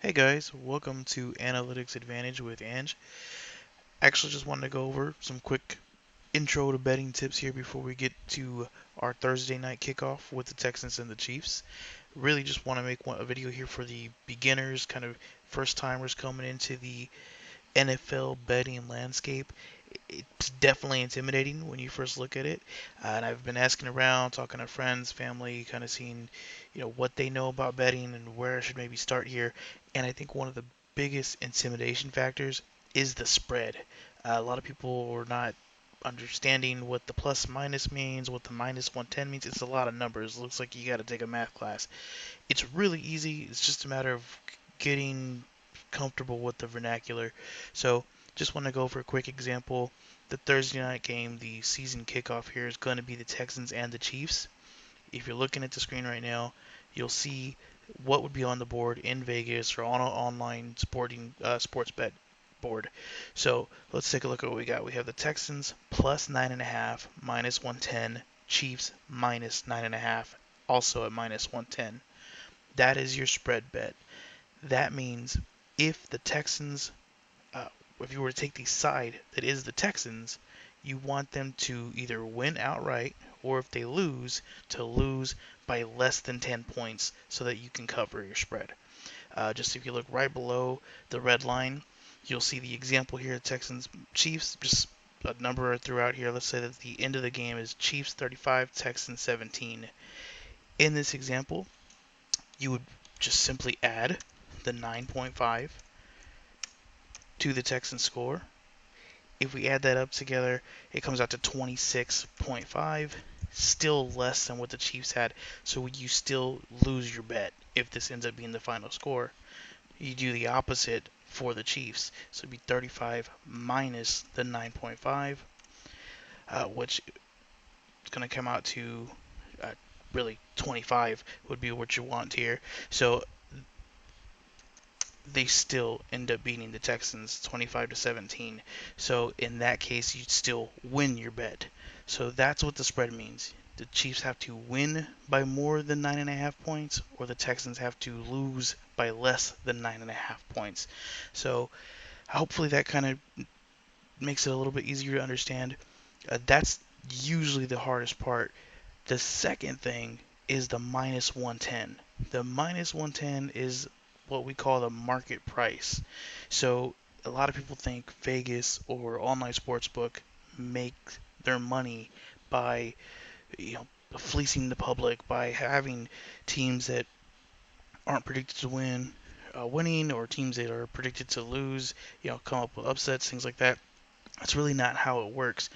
Hey guys, welcome to Analytics Advantage with Ange. Actually, just wanted to go over some quick intro to betting tips here before we get to our Thursday night kickoff with the Texans and the Chiefs. Really just want to make a video here for the beginners, kind of first timers coming into the NFL betting landscape. It's definitely intimidating when you first look at it. And I've been asking around, talking to friends, family, kind of seeing, what they know about betting and where I should maybe start here. And I think one of the biggest intimidation factors is the spread. A lot of people are not understanding what the plus minus means, what the minus 110 means. It's a lot of numbers. It looks like you got to take a math class. It's really easy. It's just a matter of getting comfortable with the vernacular. So, just want to go for a quick example. The Thursday night game, the season kickoff here is going to be the Texans and the Chiefs. If you're looking at the screen right now, you'll see what would be on the board in Vegas or on an online sports bet board. So let's take a look at what we got. We have the Texans plus 9.5, minus 110, Chiefs minus 9.5, also at minus 110. That is your spread bet. That means if the Texans, uh, if you were to take the side that is the Texans, you want them to either win outright or if they lose, to lose by less than 10 points so that you can cover your spread. Just if you look right below the red line, you'll see the example here, Texans Chiefs, just a number throughout here. Let's say that the end of the game is Chiefs 35, Texans 17. In this example, you would just simply add the 9.5 to the Texans score. If we add that up together, it comes out to 26.5, still less than what the Chiefs had. So you still lose your bet if this ends up being the final score. You do the opposite for the Chiefs. So it'd be 35 minus the 9.5, which is going to come out to really 25 would be what you want here. So they still end up beating the Texans 25-17. So in that case, you'd still win your bet. So that's what the spread means. The Chiefs have to win by more than 9.5 points, or the Texans have to lose by less than 9.5 points. So hopefully that kind of makes it a little bit easier to understand. That's usually the hardest part. The second thing is the minus 110. The minus 110 is what we call the market price. So a lot of people think Vegas or online sportsbook make their money by fleecing the public, by having teams that aren't predicted to win winning, or teams that are predicted to lose, come up with upsets, things like that. That's really not how it works.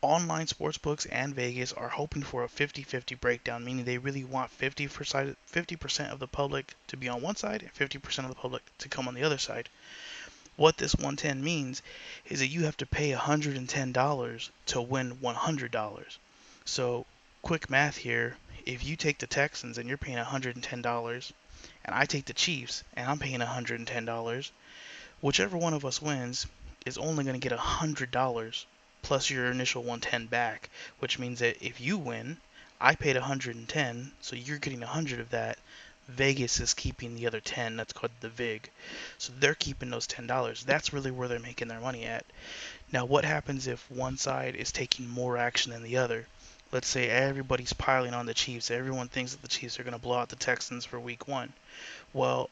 Online sportsbooks and Vegas are hoping for a 50-50 breakdown, meaning they really want 50% of the public to be on one side and 50% of the public to come on the other side. What this 110 means is that you have to pay $110 to win $100. So, quick math here, if you take the Texans and you're paying $110, and I take the Chiefs and I'm paying $110, whichever one of us wins is only going to get $100 plus your initial 110 back, which means that if you win, I paid 110, so you're getting 100 of that. Vegas is keeping the other 10. That's called the VIG. So they're keeping those $10. That's really where they're making their money at. Now, what happens if one side is taking more action than the other? Let's say everybody's piling on the Chiefs. Everyone thinks that the Chiefs are going to blow out the Texans for week one. Well,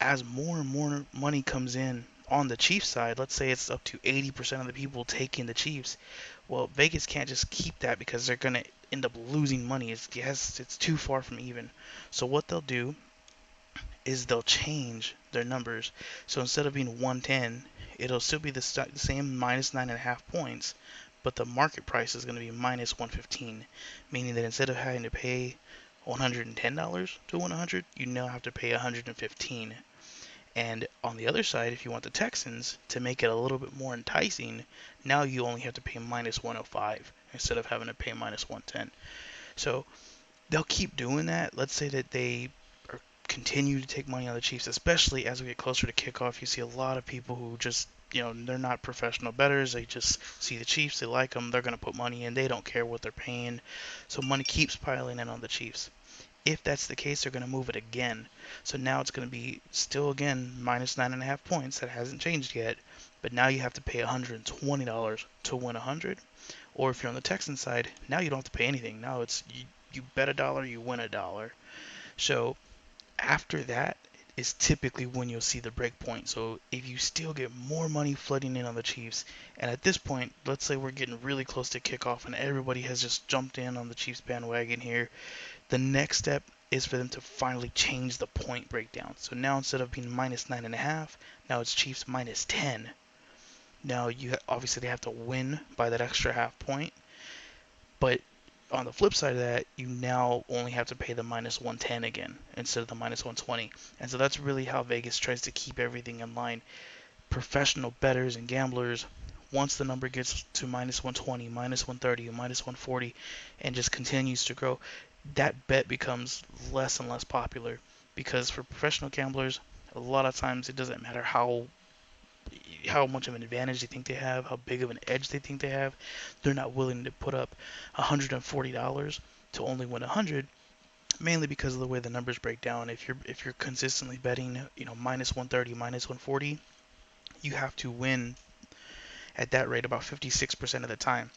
as more and more money comes in on the Chiefs side, let's say it's up to 80% of the people taking the Chiefs, well, Vegas can't just keep that because they're going to end up losing money. It's too far from even. So what they'll do is they'll change their numbers. So instead of being 110, it'll still be the same minus 9.5 points, but the market price is going to be minus 115, meaning that instead of having to pay $110 to win 100, you now have to pay 115. And on the other side, if you want the Texans to make it a little bit more enticing, now you only have to pay minus 105 instead of having to pay minus 110. So they'll keep doing that. Let's say that they continue to take money on the Chiefs, especially as we get closer to kickoff. You see a lot of people who just, they're not professional bettors. They just see the Chiefs, they like them, they're going to put money in. They don't care what they're paying. So money keeps piling in on the Chiefs. If that's the case, they're going to move it again. So now it's going to be still again minus 9.5 points. That hasn't changed yet. But now you have to pay $120 to win 100. Or if you're on the Texan side, now you don't have to pay anything. Now it's you bet a dollar, you win a dollar. So after that is typically when you'll see the break point. So if you still get more money flooding in on the Chiefs, and at this point, let's say we're getting really close to kickoff and everybody has just jumped in on the Chiefs bandwagon here, the next step is for them to finally change the point breakdown. So now instead of being minus 9.5, now it's Chiefs minus 10. Now you obviously they have to win by that extra half point, but on the flip side of that, you now only have to pay the minus 110 again instead of the minus 120. And so that's really how Vegas tries to keep everything in line. Professional bettors and gamblers, once the number gets to minus 120, minus 130, minus 140, and just continues to grow, that bet becomes less and less popular because for professional gamblers, a lot of times it doesn't matter how much of an advantage they think they have, how big of an edge they think they have. They're not willing to put up $140 to only win 100, mainly because of the way the numbers break down. If you're consistently betting, minus 130, minus 140, you have to win at that rate about 56% of the time,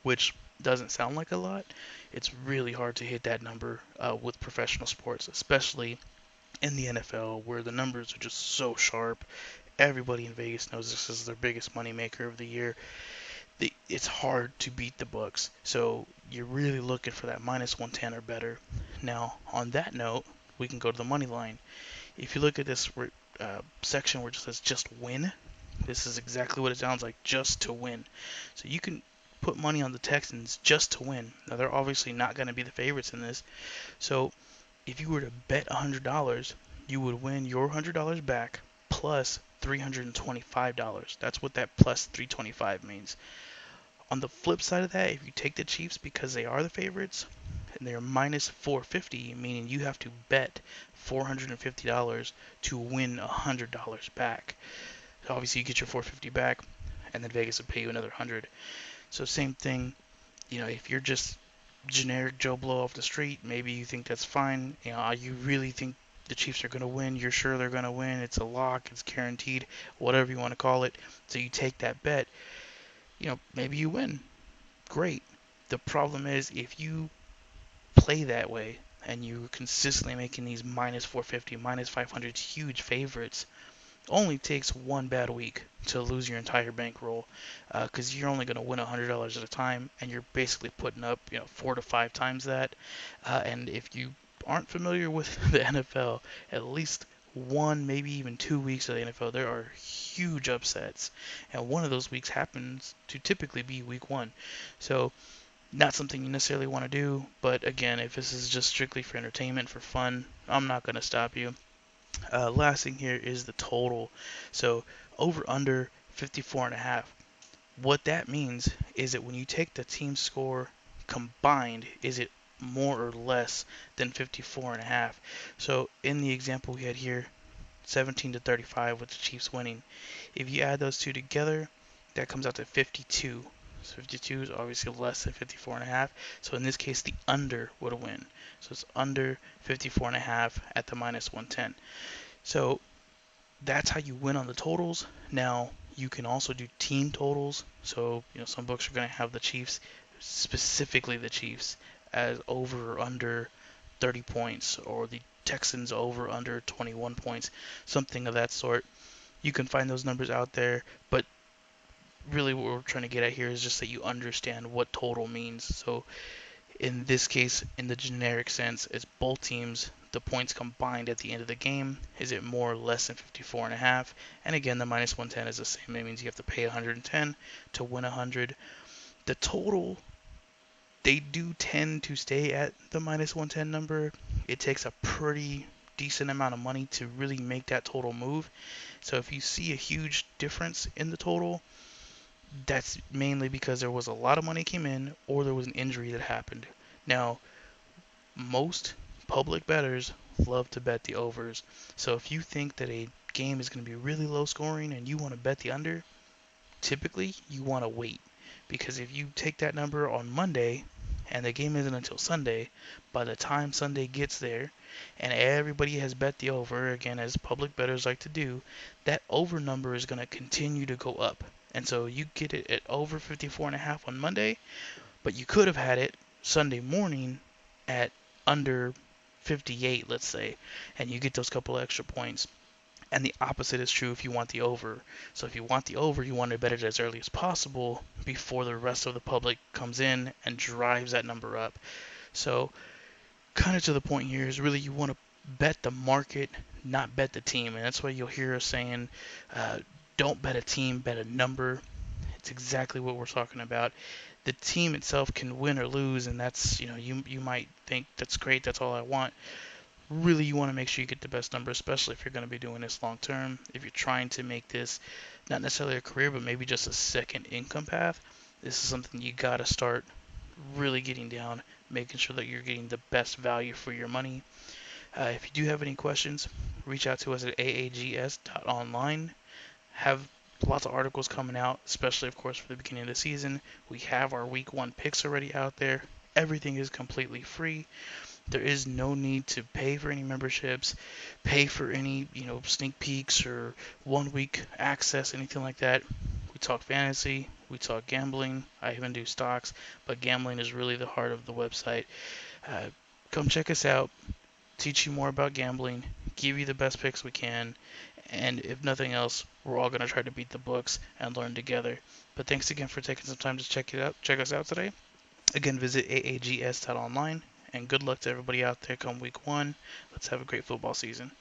which doesn't sound like a lot. It's really hard to hit that number with professional sports, especially in the NFL, where the numbers are just so sharp. Everybody in Vegas knows this is their biggest money maker of the year. It's hard to beat the books, so you're really looking for that minus 110 or better. Now, on that note, we can go to the money line. If you look at this section where it says just win, this is exactly what it sounds like, just to win. So you can put money on the Texans just to win. Now, they're obviously not going to be the favorites in this. So if you were to bet $100, you would win your $100 back plus $325. That's what that plus 325 means. On the flip side of that, if you take the Chiefs because they are the favorites and they're minus 450, meaning you have to bet $450 to win $100 back. So obviously you get your 450 back, and then Vegas will pay you another 100. So same thing, if you're just generic Joe Blow off the street, maybe you think that's fine. You really think the Chiefs are going to win. You're sure they're going to win. It's a lock. It's guaranteed. Whatever you want to call it. So you take that bet. Maybe you win. Great. The problem is if you play that way and you're consistently making these minus 450, minus 500 huge favorites, only takes one bad week to lose your entire bankroll, because you're only going to win $100 at a time, and you're basically putting up 4 to 5 times that. And if you aren't familiar with the NFL, at least one, maybe even 2 weeks of the NFL, there are huge upsets, and one of those weeks happens to typically be week 1. So not something you necessarily want to do, but again, if this is just strictly for entertainment, for fun, I'm not going to stop you. Last thing here is the total. So over under 54.5. What that means is that when you take the team score combined, is it more or less than 54.5? So in the example we had here, 17 to 35 with the Chiefs winning. If you add those two together, that comes out to 52. So 52 is obviously less than 54.5. So in this case, the under would win. So it's under 54.5 at the minus 110. So that's how you win on the totals. Now you can also do team totals. So some books are going to have the Chiefs, specifically the Chiefs, as over or under 30 points, or the Texans over under 21 points, something of that sort. You can find those numbers out there, but really what we're trying to get at here is just that you understand what total means. So in this case, in the generic sense, it's both teams, the points combined at the end of the game. Is it more or less than 54.5? And again, the minus 110 is the same. It means you have to pay 110 to win 100. The total, they do tend to stay at the minus 110 number. It takes a pretty decent amount of money to really make that total move. So if you see a huge difference in the total, that's mainly because there was a lot of money came in or there was an injury that happened. Now, most public bettors love to bet the overs. So if you think that a game is going to be really low scoring and you want to bet the under, typically you want to wait. Because if you take that number on Monday and the game isn't until Sunday, by the time Sunday gets there and everybody has bet the over, again, as public bettors like to do, that over number is going to continue to go up. And so you get it at over 54.5 on Monday, but you could have had it Sunday morning at under 58, let's say, and you get those couple extra points. And the opposite is true if you want the over. So if you want the over, you want to bet it as early as possible before the rest of the public comes in and drives that number up. So kind of to the point here is really you want to bet the market, not bet the team. And that's why you'll hear us saying, uh, don't bet a team, bet a number. It's exactly what we're talking about. The team itself can win or lose, and that's, you might think that's great, that's all I want. Really, you want to make sure you get the best number, especially if you're going to be doing this long term. If you're trying to make this not necessarily a career, but maybe just a second income path, this is something you got to start really getting down, making sure that you're getting the best value for your money. If you do have any questions, reach out to us at aags.online. Have lots of articles coming out, especially, of course, for the beginning of the season. We have our week one picks already out there. Everything is completely free. There is no need to pay for any memberships, pay for any, sneak peeks or 1 week access, anything like that. We talk fantasy, we talk gambling. I even do stocks, but gambling is really the heart of the website. Uh, Come check us out, teach you more about gambling, give you the best picks we can, and if nothing else, we're all going to try to beat the books and learn together. But thanks again for taking some time to check us out today. Again, visit aags.online, and good luck to everybody out there come week one. Let's have a great football season.